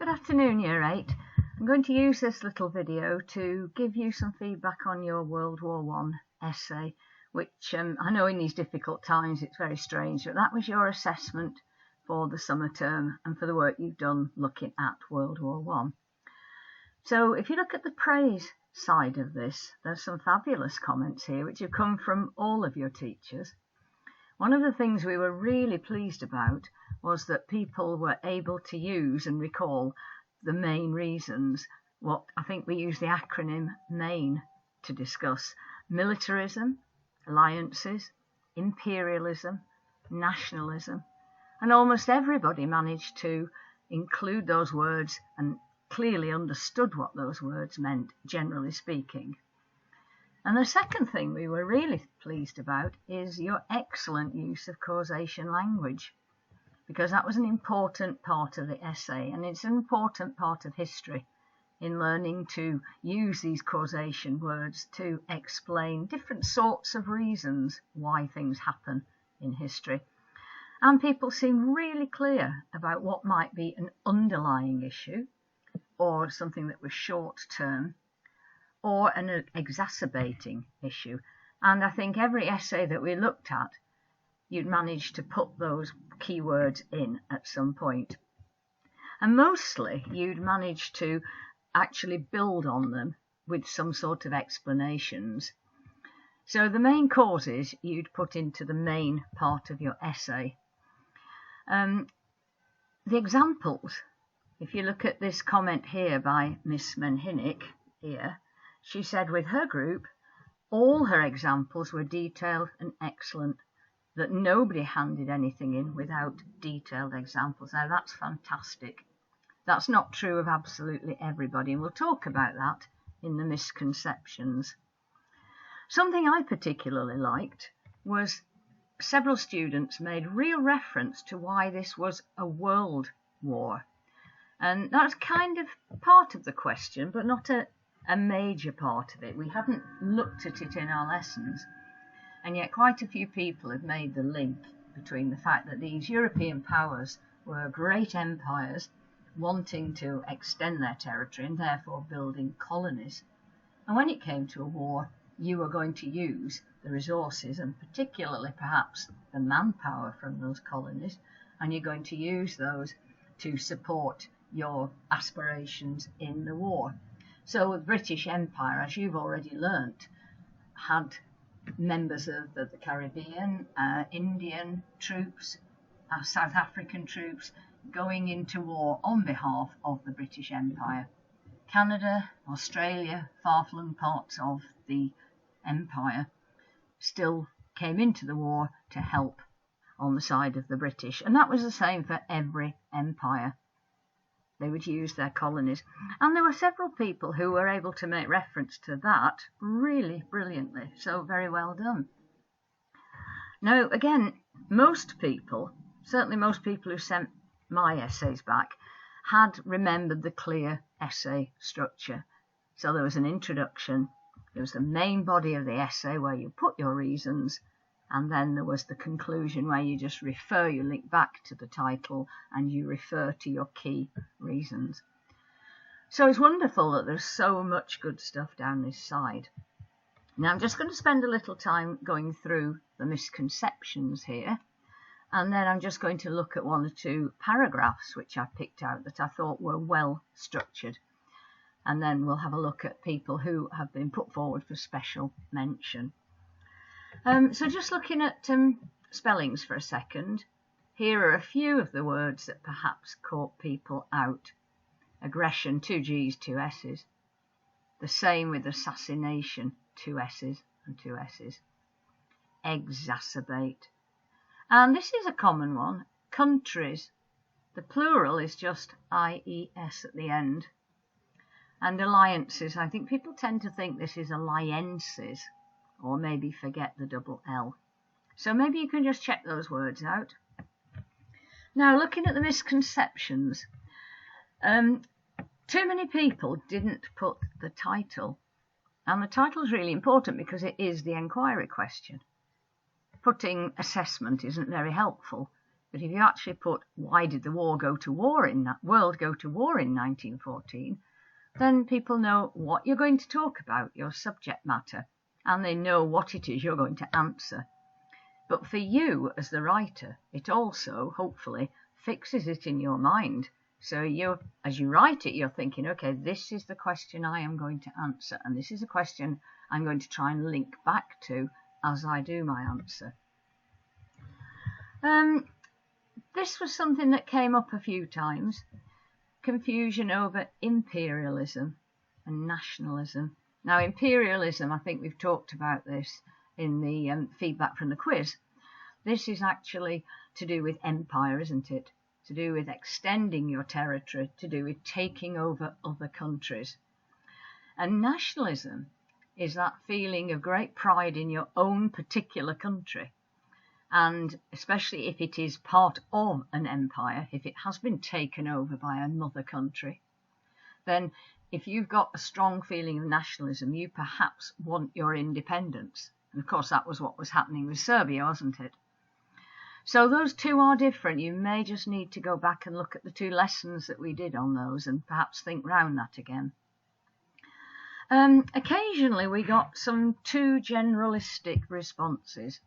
Good afternoon, Year 8. I'm going to use this little video to give you some feedback on your World War I essay, which I know in these difficult times it's very strange, but that was your assessment for the summer term and for the work you've done looking at World War I. So if you look at the praise side of this, there's some fabulous comments here which have come from all of your teachers. One of the things we were really pleased about was that people were able to use and recall the main reasons. What I think we use the acronym MAIN to discuss: militarism, alliances, imperialism, nationalism, and almost everybody managed to include those words and clearly understood what those words meant, generally speaking. And the second thing we were really pleased about is your excellent use of causation language, because that was an important part of the essay, and it's an important part of history in learning to use these causation words to explain different sorts of reasons why things happen in history. And people seem really clear about what might be an underlying issue, or something that was short term, or an exacerbating issue. And I think every essay that we looked at, you'd managed to put those keywords in at some point. And mostly you'd managed to actually build on them with some sort of explanations. So the main causes you'd put into the main part of your essay. The examples, if you look at this comment here by Miss Menhinnick here, she said with her group, all her examples were detailed and excellent, that nobody handed anything in without detailed examples. Now that's fantastic. That's not true of absolutely everybody, and we'll talk about that in the misconceptions. Something I particularly liked was several students made real reference to why this was a world war. And that's kind of part of the question, but not a major part of it. We haven't looked at it in our lessons, and yet quite a few people have made the link between the fact that these European powers were great empires wanting to extend their territory and therefore building colonies, and when it came to a war, you were going to use the resources, and particularly perhaps the manpower from those colonies, and you're going to use those to support your aspirations in the war. So the British Empire, as you've already learnt, had members of the Caribbean, Indian troops, South African troops going into war on behalf of the British Empire. Canada, Australia, far-flung parts of the empire still came into the war to help on the side of the British, and that was the same for every empire. They would use their colonies. And there were several people who were able to make reference to that really brilliantly. So very well done. Now, again, most people, certainly most people who sent my essays back, had remembered the clear essay structure. So there was an introduction, there was the main body of the essay where you put your reasons, and then there was the conclusion where you just you link back to the title and you refer to your key reasons. So it's wonderful that there's so much good stuff down this side. Now I'm just going to spend a little time going through the misconceptions here, and then I'm just going to look at one or two paragraphs which I picked out that I thought were well structured, and then we'll have a look at people who have been put forward for special mention. So just looking at spellings for a second, here are a few of the words that perhaps caught people out. Aggression, 2 G's, 2 S's. The same with assassination, 2 S's and 2 S's. Exacerbate. And this is a common one. Countries. The plural is just IES at the end. And alliances. I think people tend to think this is alliances, or maybe forget the double L. So maybe you can just check those words out. Now, looking at the misconceptions, too many people didn't put the title. And the title is really important because it is the enquiry question. Putting assessment isn't very helpful But if you actually put, why did the world go to war in 1914, then people know what you're going to talk about, your subject matter, and they know what it is you're going to answer. But for you as the writer, it also, hopefully, fixes it in your mind. So as you write it, you're thinking, okay, this is the question I am going to answer, and this is a question I'm going to try and link back to as I do my answer. This was something that came up a few times. Confusion over imperialism and nationalism. Now, imperialism, I think we've talked about this in the feedback from the quiz. This is actually to do with empire, isn't it? To do with extending your territory, to do with taking over other countries. And nationalism is that feeling of great pride in your own particular country. And especially if it is part of an empire, if it has been taken over by another country, then if you've got a strong feeling of nationalism, you perhaps want your independence. And of course, that was what was happening with Serbia, wasn't it? So those two are different. You may just need to go back and look at the two lessons that we did on those and perhaps think round that again. Occasionally we got some too generalistic responses.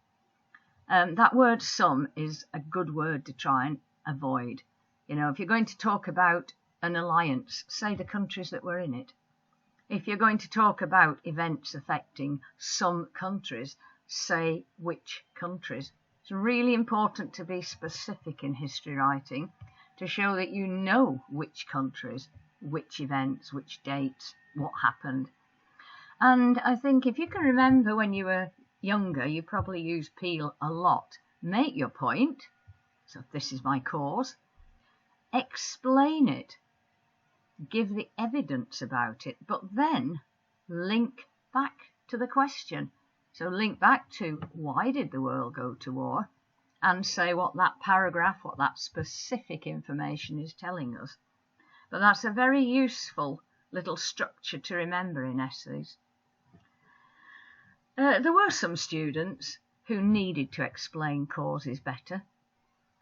That word some is a good word to try and avoid. You know, if you're going to talk about an alliance, say the countries that were in it. If you're going to talk about events affecting some countries, say which countries. It's really important to be specific in history writing to show that you know which countries, which events, which dates, what happened. And I think if you can remember when you were younger, you probably used Peel a lot. Make your point. So this is my cause. Explain it. Give the evidence about it, but then link back to the question. So link back to why did the world go to war, and say what that paragraph, what that specific information is telling us. But that's a very useful little structure to remember in essays. There were some students who needed to explain causes better.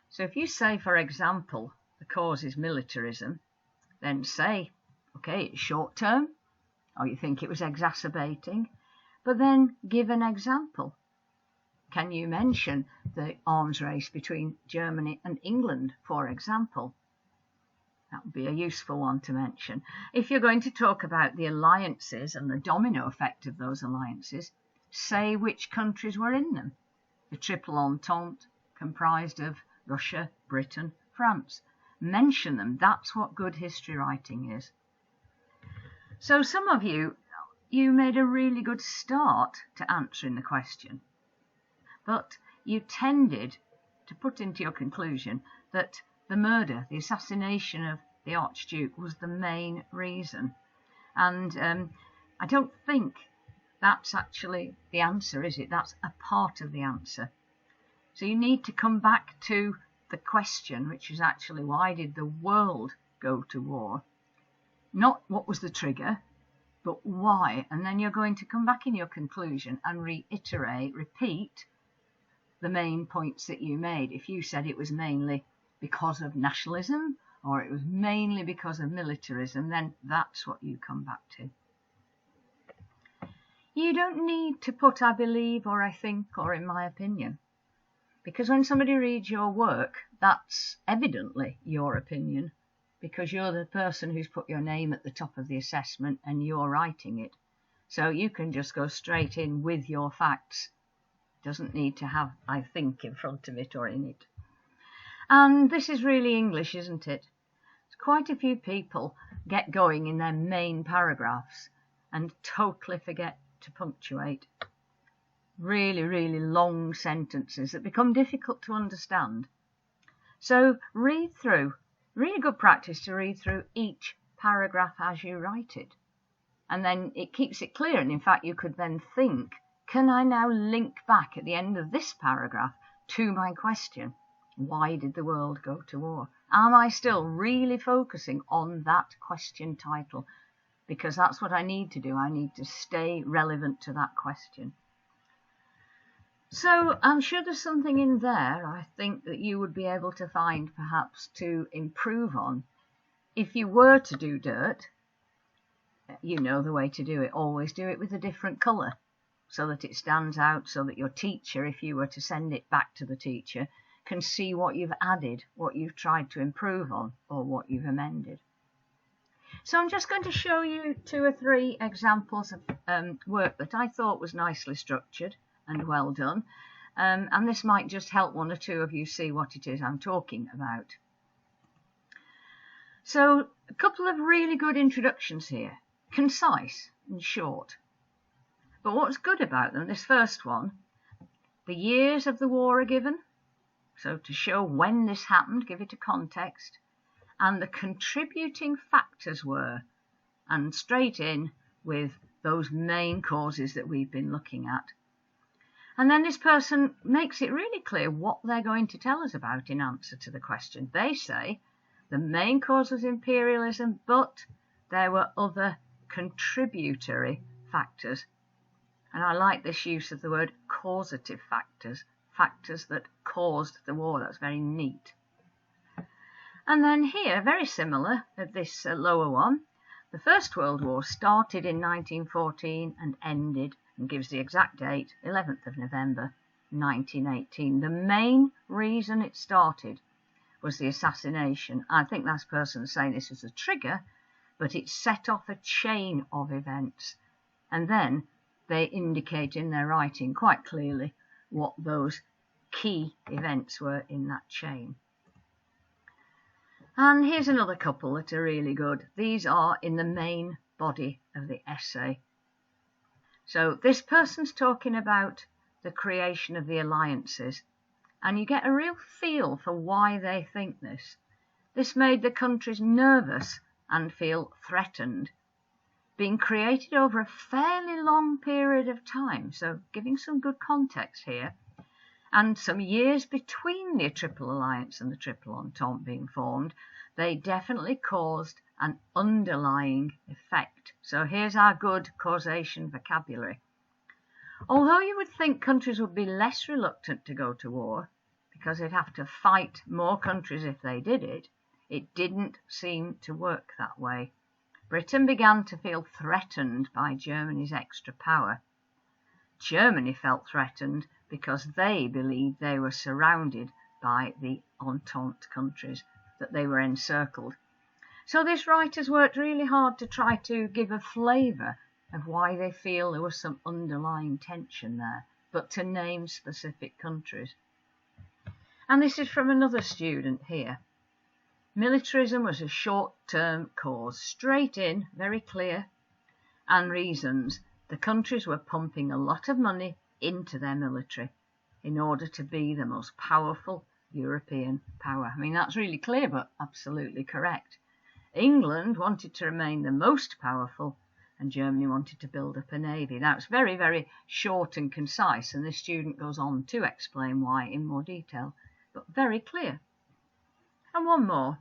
So if you say, for example, the cause is militarism, then say, okay, it's short term, or you think it was exacerbating, but then give an example. Can you mention the arms race between Germany and England, for example? That would be a useful one to mention. If you're going to talk about the alliances and the domino effect of those alliances, say which countries were in them. The Triple Entente, comprised of Russia, Britain, France. Mention them. That's what good history writing is. So some of you made a really good start to answering the question, but you tended to put into your conclusion that the murder, the assassination of the Archduke was the main reason. And I don't think that's actually the answer, is it? That's a part of the answer. So you need to come back to the question, which is actually why did the world go to war? Not what was the trigger, but why. And then you're going to come back in your conclusion and repeat the main points that you made. If you said it was mainly because of nationalism or it was mainly because of militarism, then that's what you come back to. You don't need to put I believe or I think or in my opinion, because when somebody reads your work, that's evidently your opinion, because you're the person who's put your name at the top of the assessment and you're writing it. So you can just go straight in with your facts. Doesn't need to have I think in front of it or in it. And this is really English, isn't it? Quite a few people get going in their main paragraphs and totally forget to punctuate. Really, really long sentences that become difficult to understand. So read through. Really good practice to read through each paragraph as you write it. And then it keeps it clear. And in fact, you could then think, can I now link back at the end of this paragraph to my question? Why did the world go to war? Am I still really focusing on that question title? Because that's what I need to do. I need to stay relevant to that question. So I'm sure there's something in there I think that you would be able to find perhaps to improve on. If you were to do dirt, you know the way to do it. Always do it with a different colour so that it stands out, so that your teacher, if you were to send it back to the teacher, can see what you've added, what you've tried to improve on, or what you've amended. So I'm just going to show you 2 or 3 examples of work that I thought was nicely structured and well done. And this might just help 1 or 2 of you see what it is I'm talking about. So a couple of really good introductions here, concise and short. But what's good about them, this first one, the years of the war are given, so to show when this happened, give it a context, and the contributing factors were, and straight in with those main causes that we've been looking at. And then this person makes it really clear what they're going to tell us about in answer to the question. They say the main cause was imperialism, but there were other contributory factors. And I like this use of the word causative factors, factors that caused the war. That's very neat. And then here, very similar, at this lower one, the First World War started in 1914 and ended, and gives the exact date, 11th of November 1918. The main reason it started was the assassination. I think that person saying this was a trigger, but it set off a chain of events. And then they indicate in their writing quite clearly what those key events were in that chain. And here's another couple that are really good. These are in the main body of the essay. So this person's talking about the creation of the alliances, and you get a real feel for why they think this. This made the countries nervous and feel threatened, being created over a fairly long period of time, so giving some good context here, and some years between the Triple Alliance and the Triple Entente being formed, they definitely caused an underlying effect. So here's our good causation vocabulary. Although you would think countries would be less reluctant to go to war, because they'd have to fight more countries if they did it, it didn't seem to work that way. Britain began to feel threatened by Germany's extra power. Germany felt threatened because they believed they were surrounded by the Entente countries, that they were encircled. So this writer's worked really hard to try to give a flavour of why they feel there was some underlying tension there, but to name specific countries. And this is from another student here. Militarism was a short-term cause, straight in, very clear, and reasons. The countries were pumping a lot of money into their military in order to be the most powerful European power. I mean, that's really clear, but absolutely correct. England wanted to remain the most powerful, and Germany wanted to build up a navy. Now, it's very, very short and concise, and this student goes on to explain why in more detail, but very clear. And one more.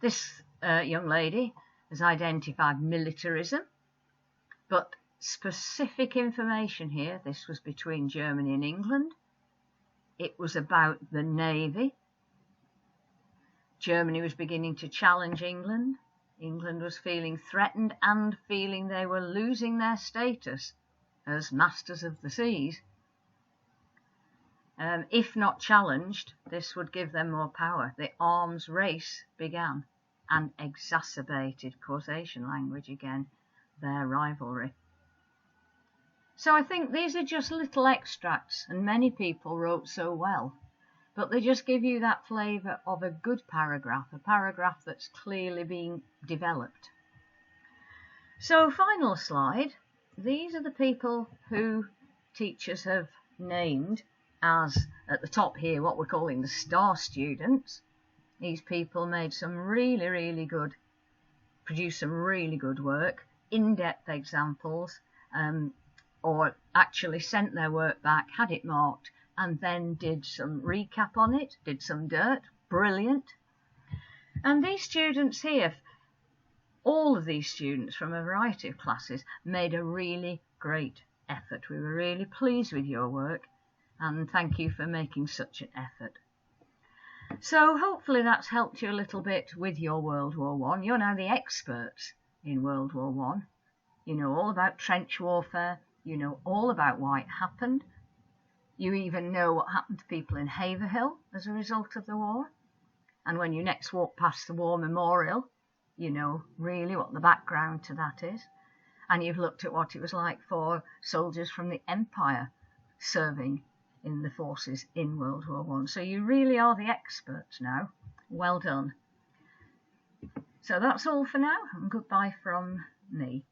This young lady has identified militarism, but specific information here. This was between Germany and England. It was about the navy. Germany was beginning to challenge England. England was feeling threatened and feeling they were losing their status as masters of the seas. If not challenged, this would give them more power. The arms race began and exacerbated, causation language again, their rivalry. So I think these are just little extracts, and many people wrote so well, but they just give you that flavour of a good paragraph, a paragraph that's clearly being developed. So final slide, these are the people who teachers have named as, at the top here, what we're calling the star students. These people made some really good, produced some really good work, in-depth examples, or actually sent their work back, had it marked, and then did some recap on it, did some dirt. Brilliant. And these students here, all of these students from a variety of classes, made a really great effort. We were really pleased with your work, and thank you for making such an effort. So hopefully that's helped you a little bit with your World War One. You're now the experts in World War One. You know all about trench warfare. You know all about why it happened. You even know what happened to people in Haverhill as a result of the war. And when you next walk past the War Memorial, you know really what the background to that is. And you've looked at what it was like for soldiers from the Empire serving in the forces in World War One. So you really are the experts now. Well done. So that's all for now, and goodbye from me.